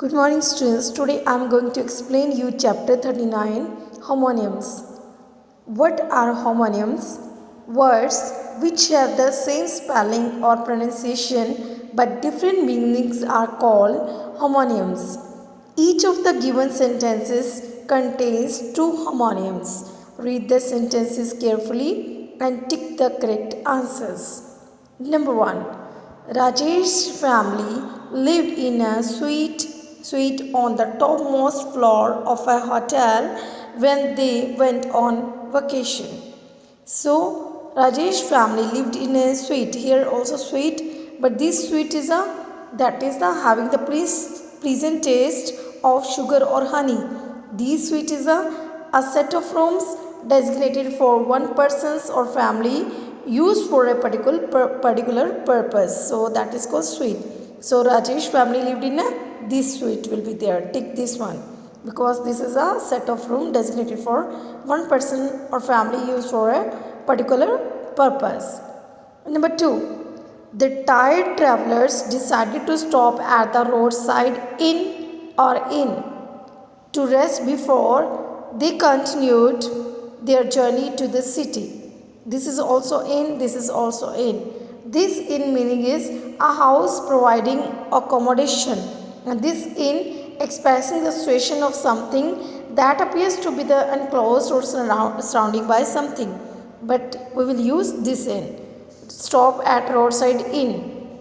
Good morning students. Today I am going to explain you chapter 39 homonyms. What are homonyms? Words which have the same spelling or pronunciation but different meanings are called homonyms. Each of the given sentences contains two homonyms. Read the sentences carefully and tick the correct answers. Number 1. Rajesh family lived in a suite on the topmost floor of a hotel when they went on vacation. So Rajesh family lived in a suite. Here also suite, but this suite is having the pleasant taste of sugar or honey. This suite is a set of rooms designated for one person's or family used for a particular purpose. So that is called suite. So Rajesh family lived in this suite will be there. Tick this one because this is a set of room designated for one person or family used for a particular purpose. Number 2. The tired travelers decided to stop at the roadside inn to rest before they continued their journey to the city. This is also in, this is also in. This inn meaning is a house providing accommodation, and this inn expressing the situation of something that appears to be the enclosed or surrounding by something. But we will use this inn. Stop at roadside inn.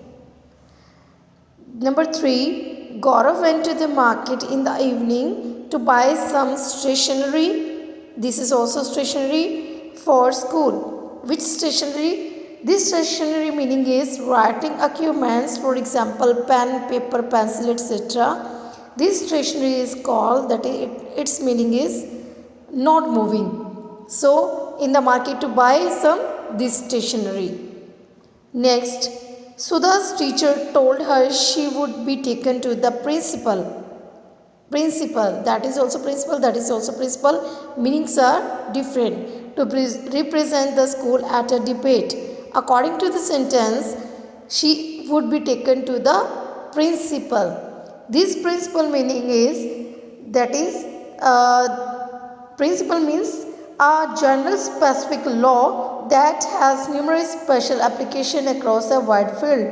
Number 3. Gaurav went to the market in the evening to buy some stationery. This is also stationery for school. Which stationery? This stationery meaning is writing equipments, for example pen, paper, pencil, etc. This stationery is called, its meaning is not moving. So in the market to buy this stationery. Next, Sudha's teacher told her she would be taken to the principal. That is also principal, meanings are different, to represent the school at a debate. According to the sentence, she would be taken to the principal. This principal meaning is, principal means a general specific law that has numerous special application across a wide field.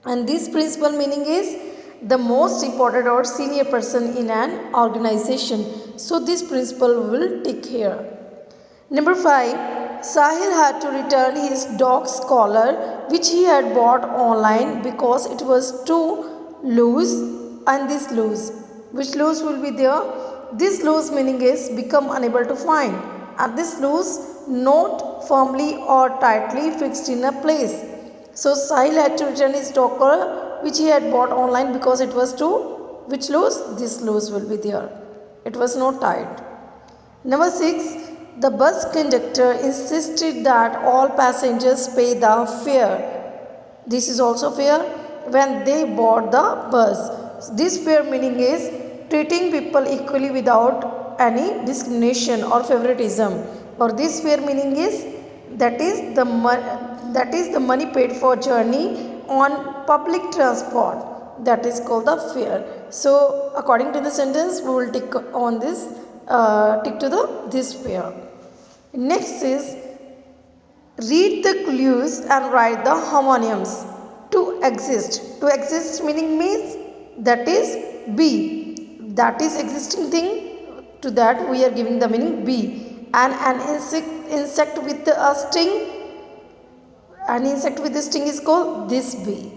And this principal meaning is the most important or senior person in an organization. So this principal will tick here. Number 5. Sahil had to return his dog's collar which he had bought online because it was too loose, and this loose. Which loose will be there? This loose meaning is become unable to find, and this loose not firmly or tightly fixed in a place. So Sahil had to return his dog collar which he had bought online because it was too, which loose? This loose will be there. It was not tight. Number 6. The bus conductor insisted that all passengers pay the fare. This is also fare when they board the bus. This fare meaning is treating people equally without any discrimination or favoritism. Or this fare meaning is that is the money paid for journey on public transport. That is called the fare. So according to the sentence, we will tick on this, tick to this fare. Next is read the clues and write the homonyms. To exist. To exist meaning means that is be. That is existing thing. To that we are giving the meaning be. And an insect with a sting. An insect with a sting is called this bee.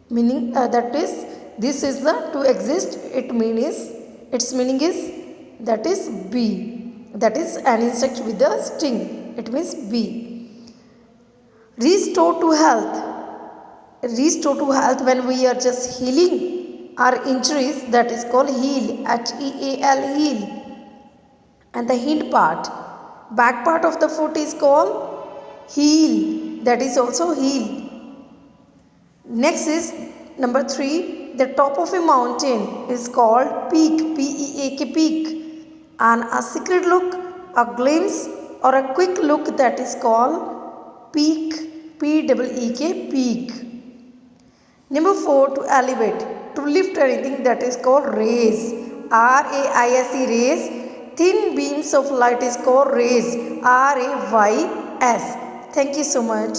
Meaning that is, this is the to exist. Its meaning is that is bee. That is an insect with a sting. It means bee. Restore to health. Restore to health when we are just healing our injuries, that is called heal. H-E-A-L, heal. And the hind part, back part of the foot is called heel. That is also heel. Next is number 3. The top of a mountain is called peak. P-E-A-K, peak. And a secret look, a glimpse, or a quick look, that is called peak. P-E-E-K, peak. Number 4. To elevate. to lift anything, that is called rays. R-A-I-S-E, rays. Thin beams of light is called rays. R-A-Y-S. Thank you so much.